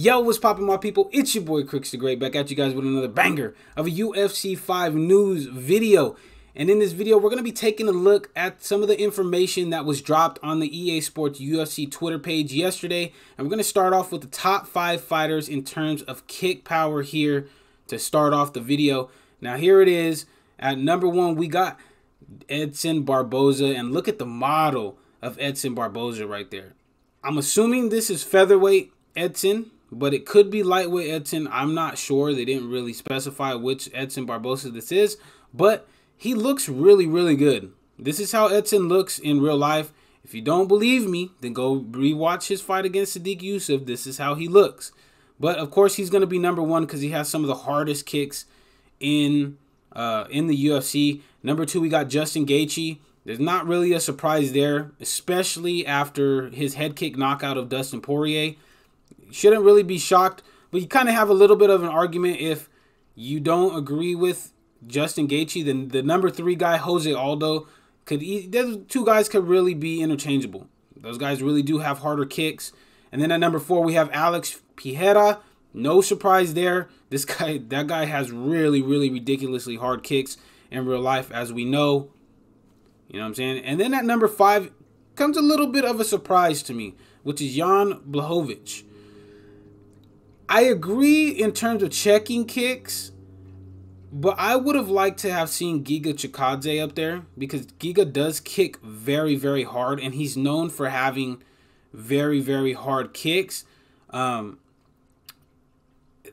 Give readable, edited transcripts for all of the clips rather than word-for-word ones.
Yo, what's poppin', my people? It's your boy Cricks the Great, back at you guys with another banger of a UFC 5 news video. And in this video, we're going to be taking a look at some of the information that was dropped on the EA Sports UFC Twitter page yesterday. And we're going to start off with the top 5 fighters in terms of kick power here to start off the video. Now, here it is. At number 1, we got Edson Barboza. And look at the model of Edson Barboza right there. I'm assuming this is featherweight Edson, but it could be lightweight Edson. I'm not sure. They didn't really specify which Edson Barboza this is, but he looks really, really good. This is how Edson looks in real life. If you don't believe me, then go rewatch his fight against Sodiq Yusuff. This is how he looks. But of course, he's going to be number 1 because he has some of the hardest kicks in the UFC. Number 2, we got Justin Gaethje. There's not really a surprise there, especially after his head kick knockout of Dustin Poirier. Shouldn't really be shocked, but you kind of have a little bit of an argument if you don't agree with Justin Gaethje. Then the number 3 guy, Jose Aldo, those two guys could really be interchangeable. Those guys really do have harder kicks. And then at number 4, we have Alex Pereira. No surprise there. That guy has really, really ridiculously hard kicks in real life, as we know. You know what I'm saying? And then at number 5 comes a little bit of a surprise to me, which is Jan Blachowicz. I agree in terms of checking kicks, but I would have liked to have seen Giga Chikadze up there because Giga does kick very, very hard, and he's known for having very, very hard kicks. That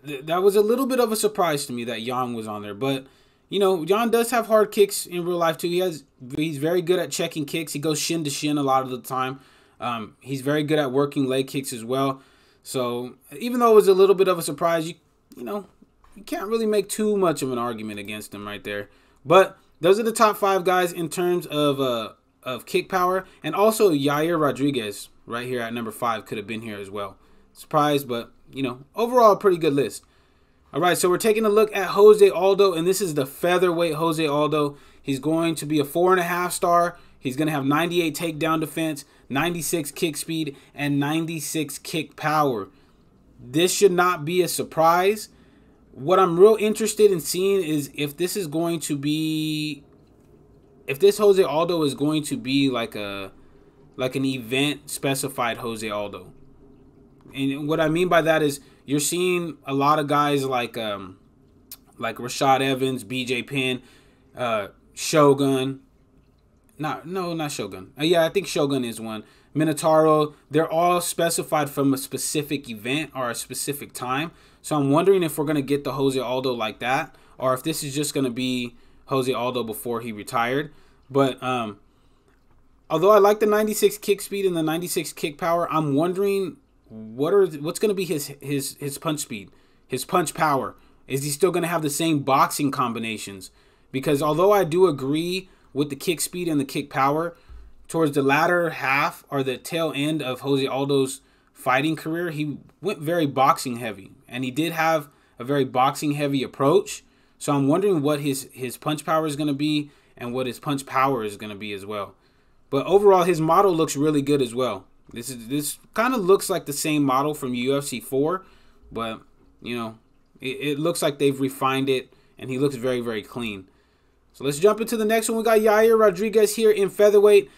was a little bit of a surprise to me that Jan was on there, but you know, Jan does have hard kicks in real life too. He's very good at checking kicks. He goes shin to shin a lot of the time. He's very good at working leg kicks as well. So even though it was a little bit of a surprise, you know, you can't really make too much of an argument against him right there. But those are the top 5 guys in terms of kick power. And also Yair Rodriguez right here at number 5 could have been here as well. Surprised, but, you know, overall a pretty good list. All right, so we're taking a look at Jose Aldo, and this is the featherweight Jose Aldo. He's going to be a 4.5 star. He's going to have 98 takedown defense, 96 kick speed, and 96 kick power. This should not be a surprise. What I'm real interested in seeing is if this is going to be, if this Jose Aldo is going to be like an event specified Jose Aldo. And what I mean by that is you're seeing a lot of guys like Rashad Evans, BJ Penn, Shogun. No, not Shogun. Yeah, I think Shogun is one. Minotauro. They're all specified from a specific event or a specific time. So I'm wondering if we're going to get the Jose Aldo like that, or if this is just going to be Jose Aldo before he retired. But although I like the 96 kick speed and the 96 kick power, I'm wondering what's going to be his punch speed, his punch power. Is he still going to have the same boxing combinations? Because although I do agree with the kick speed and the kick power, towards the latter half or the tail end of Jose Aldo's fighting career, he went very boxing heavy, and he did have a very boxing heavy approach. So I'm wondering what his punch power is going to be and what his punch power is going to be as well. But overall, his model looks really good as well. This kind of looks like the same model from UFC 4, but you know, it looks like they've refined it, and he looks very, very clean. So let's jump into the next one. We got Yair Rodriguez here in featherweight.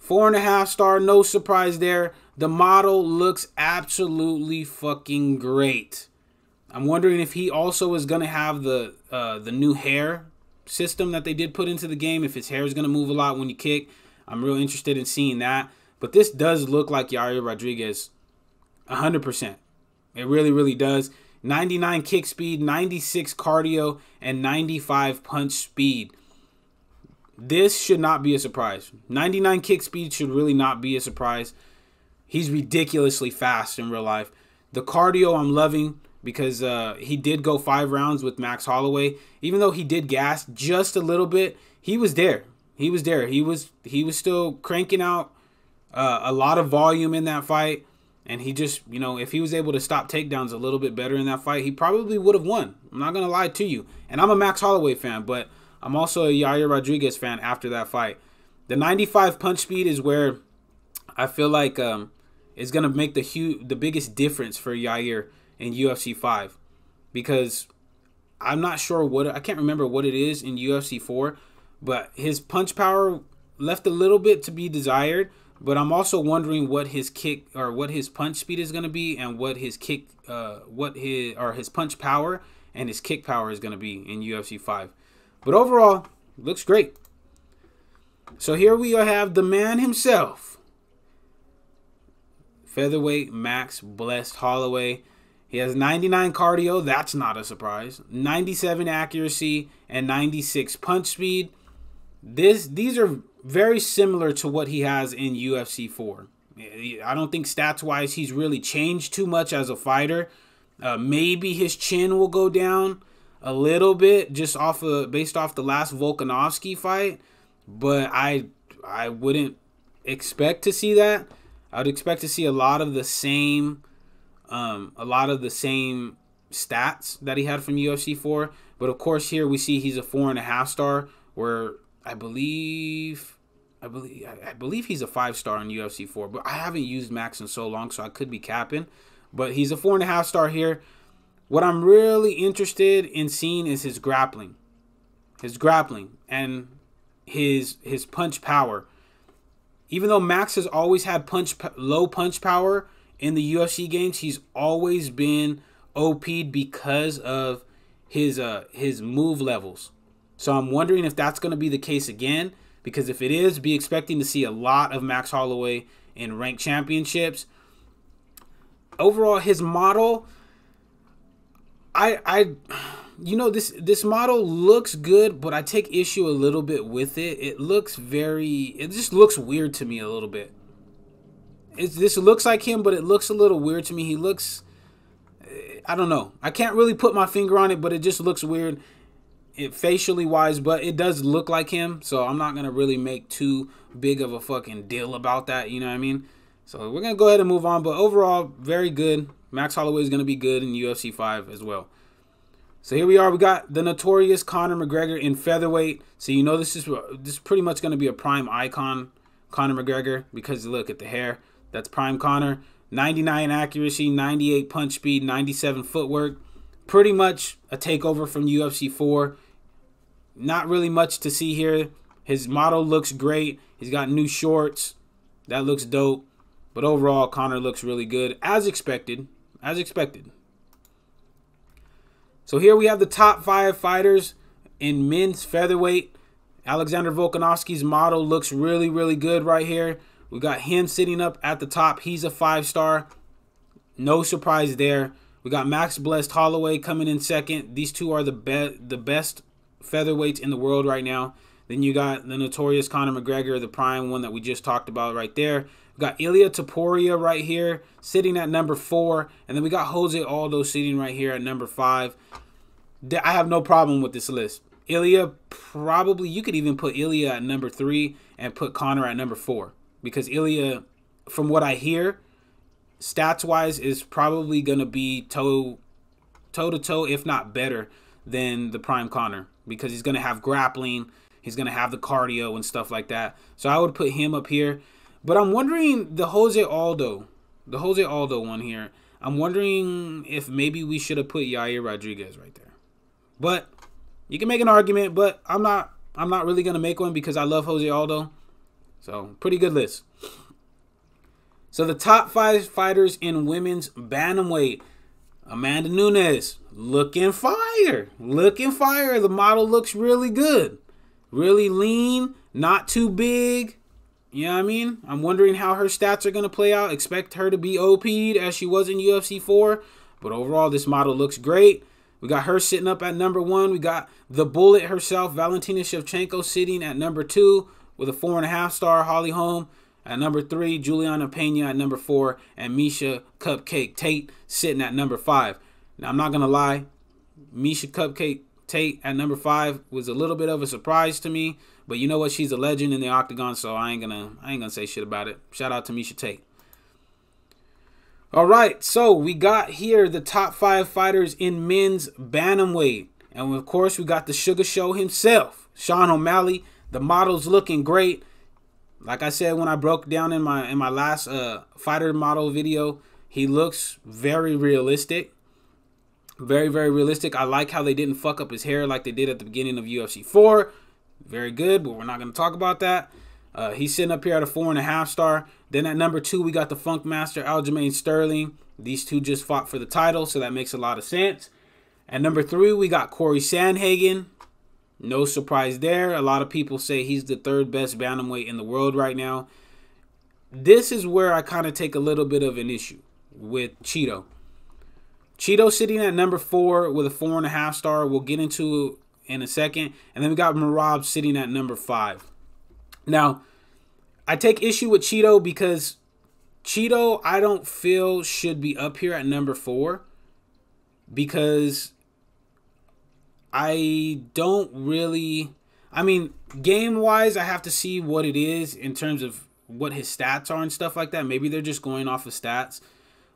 4.5 star, no surprise there. The model looks absolutely fucking great. I'm wondering if he also is going to have the new hair system that they did put into the game. If his hair is going to move a lot when you kick. I'm real interested in seeing that. But this does look like Yair Rodriguez 100%. It really, really does. 99 kick speed, 96 cardio, and 95 punch speed. This should not be a surprise. 99 kick speed should really not be a surprise. He's ridiculously fast in real life. The cardio I'm loving because he did go 5 rounds with Max Holloway. Even though he did gas just a little bit, he was there. He was there. He was still cranking out a lot of volume in that fight. And he just, you know, if he was able to stop takedowns a little bit better in that fight, he probably would have won. I'm not going to lie to you. And I'm a Max Holloway fan, but I'm also a Yair Rodriguez fan after that fight. The 95 punch speed is where I feel like is going to make the biggest difference for Yair in UFC 5, because I'm not sure I can't remember what it is in UFC 4, but his punch power left a little bit to be desired. But I'm also wondering what his kick or what his punch speed is going to be, and what his kick, his punch power and his kick power is going to be in UFC 5. But overall, looks great. So here we have the man himself, featherweight Max Blessed Holloway. He has 99 cardio. That's not a surprise. 97 accuracy and 96 punch speed. These are very similar to what he has in UFC 4. I don't think stats-wise he's really changed too much as a fighter. Maybe his chin will go down a little bit just based off the last Volkanovski fight, but I wouldn't expect to see that. I would expect to see a lot of the same stats that he had from UFC 4. But of course here we see he's a 4.5 star, where I believe he's a 5-star in UFC 4, but I haven't used Max in so long, so I could be capping. But he's a 4.5 star here. What I'm really interested in seeing is his grappling and his punch power. Even though Max has always had low punch power in the UFC games, he's always been OP'd because of his move levels. So I'm wondering if that's going to be the case again, because if it is, be expecting to see a lot of Max Holloway in ranked championships. Overall, his model, this model looks good, but I take issue a little bit with it. It just looks weird to me a little bit. This looks like him, but it looks a little weird to me. He looks, I don't know. I can't really put my finger on it, but it just looks weird. Facially wise, but it does look like him, so I'm not gonna really make too big of a fucking deal about that, you know what I mean? So we're gonna go ahead and move on. But overall, very good. Max Holloway is gonna be good in UFC 5 as well. So here we are. We got the notorious Conor McGregor in featherweight. So you know this is pretty much gonna be a prime icon, Conor McGregor, because look at the hair. That's prime Conor. 99 accuracy, 98 punch speed, 97 footwork. Pretty much a takeover from UFC 4. Not really much to see here. His model looks great. He's got new shorts. That looks dope. But overall, Conor looks really good, as expected. As expected. So here we have the top 5 fighters in men's featherweight. Alexander Volkanovski's model looks really, really good right here. We got him sitting up at the top. He's a 5-star. No surprise there. We got Max Blessed Holloway coming in second. These two are the best featherweights in the world right now. Then you got the notorious Conor McGregor, the prime one that we just talked about right there. We got Ilia Topuria right here sitting at number 4. And then we got Jose Aldo sitting right here at number 5. I have no problem with this list. Ilia, probably, you could even put Ilia at number 3 and put Conor at number 4. Because Ilia, from what I hear, stats-wise, is probably going to be toe-to-toe, if not better, than the prime Conor. Because he's going to have grappling, he's going to have the cardio and stuff like that. So I would put him up here. But I'm wondering, the Jose Aldo one here, I'm wondering if maybe we should have put Yair Rodriguez right there. But you can make an argument, but I'm not really going to make one because I love Jose Aldo. So, pretty good list. So, the top 5 fighters in women's bantamweight. Amanda Nunes, looking fire. Looking fire. The model looks really good. Really lean, not too big. You know what I mean? I'm wondering how her stats are going to play out. Expect her to be OP'd as she was in UFC 4. But overall, this model looks great. We got her sitting up at number 1. We got the Bullet herself, Valentina Shevchenko, sitting at number 2. With a 4.5-star, Holly Holm at number 3, Juliana Pena at number 4, and Miesha Cupcake Tate sitting at number 5. Now, I'm not going to lie, Miesha Cupcake Tate at number 5 was a little bit of a surprise to me, but you know what? She's a legend in the octagon, so I ain't gonna say shit about it. Shout out to Miesha Tate. All right, so we got here the top 5 fighters in men's bantamweight, and of course we got the Sugar Show himself, Sean O'Malley. The model's looking great. Like I said when I broke down in my last fighter model video, he looks very realistic. Very, very realistic. I like how they didn't fuck up his hair like they did at the beginning of UFC 4. Very good, but we're not going to talk about that. He's sitting up here at a 4.5 star. Then at number 2, we got the Funk Master, Aljamain Sterling. These two just fought for the title, so that makes a lot of sense. At number 3, we got Corey Sandhagen. No surprise there. A lot of people say he's the 3rd best bantamweight in the world right now. This is where I kind of take a little bit of an issue with Cheeto. Cheeto sitting at number 4 with a 4.5 star. We'll get into in a second. And then we got Merab sitting at number 5. Now, I take issue with Cheeto because Cheeto, I don't feel should be up here at number 4 because I don't really, I mean, game-wise, I have to see what it is in terms of what his stats are and stuff like that. Maybe they're just going off of stats.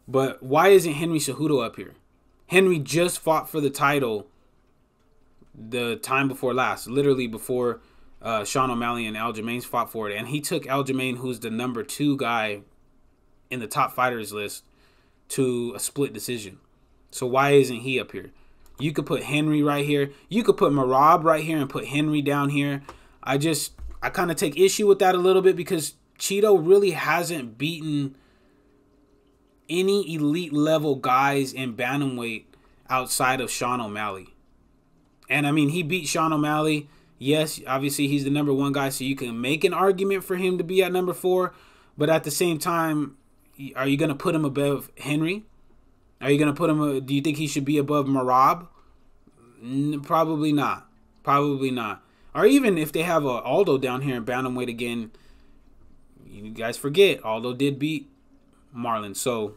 But why isn't Henry Cejudo up here? Henry just fought for the title the time before last, literally before Sean O'Malley and Aljamain fought for it. And he took Aljamain, who's the number 2 guy in the top fighters list, to a split decision. So why isn't he up here? You could put Henry right here. You could put Merab right here and put Henry down here. I kind of take issue with that a little bit because Cheeto really hasn't beaten any elite level guys in bantamweight outside of Sean O'Malley. And I mean, he beat Sean O'Malley. Yes, obviously he's the number 1 guy, so you can make an argument for him to be at number 4. But at the same time, are you going to put him above Henry? Are you going to put him, do you think he should be above Merab? Probably not. Probably not. Or even if they have a Aldo down here in bantamweight again, you guys forget, Aldo did beat Marlon. So,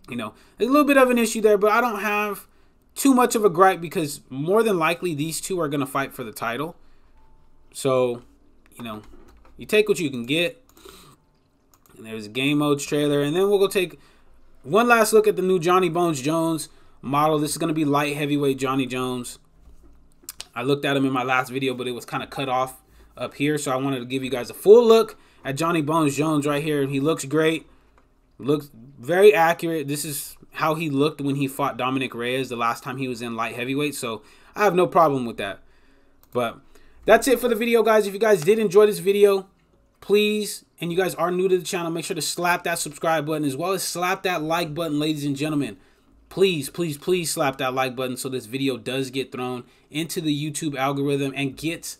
you know, there's a little bit of an issue there, but I don't have too much of a gripe because more than likely these two are going to fight for the title. So, you know, you take what you can get. And there's a game modes trailer. And then we'll go take one last look at the new Johnny Bones Jones model. This is going to be light heavyweight Johnny Jones. I looked at him in my last video, but it was kind of cut off up here. So I wanted to give you guys a full look at Johnny Bones Jones right here. He looks great. Looks very accurate. This is how he looked when he fought Dominic Reyes the last time he was in light heavyweight. So I have no problem with that. But that's it for the video, guys. If you guys did enjoy this video, please, and you guys are new to the channel, make sure to slap that subscribe button as well as slap that like button, ladies and gentlemen. Please, please, please slap that like button so this video does get thrown into the YouTube algorithm and gets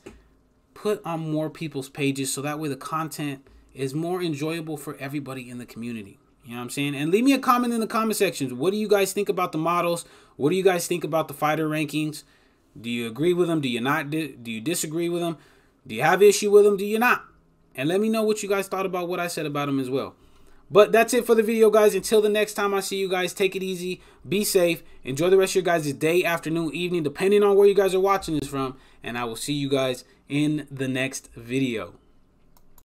put on more people's pages so that way the content is more enjoyable for everybody in the community. You know what I'm saying? And leave me a comment in the comment sections. What do you guys think about the models? What do you guys think about the fighter rankings? Do you agree with them? Do you not? Do you disagree with them? Do you have issue with them? Do you not? And let me know what you guys thought about what I said about them as well. But that's it for the video, guys. Until the next time I see you guys, take it easy. Be safe. Enjoy the rest of your guys' day, afternoon, evening, depending on where you guys are watching this from. And I will see you guys in the next video.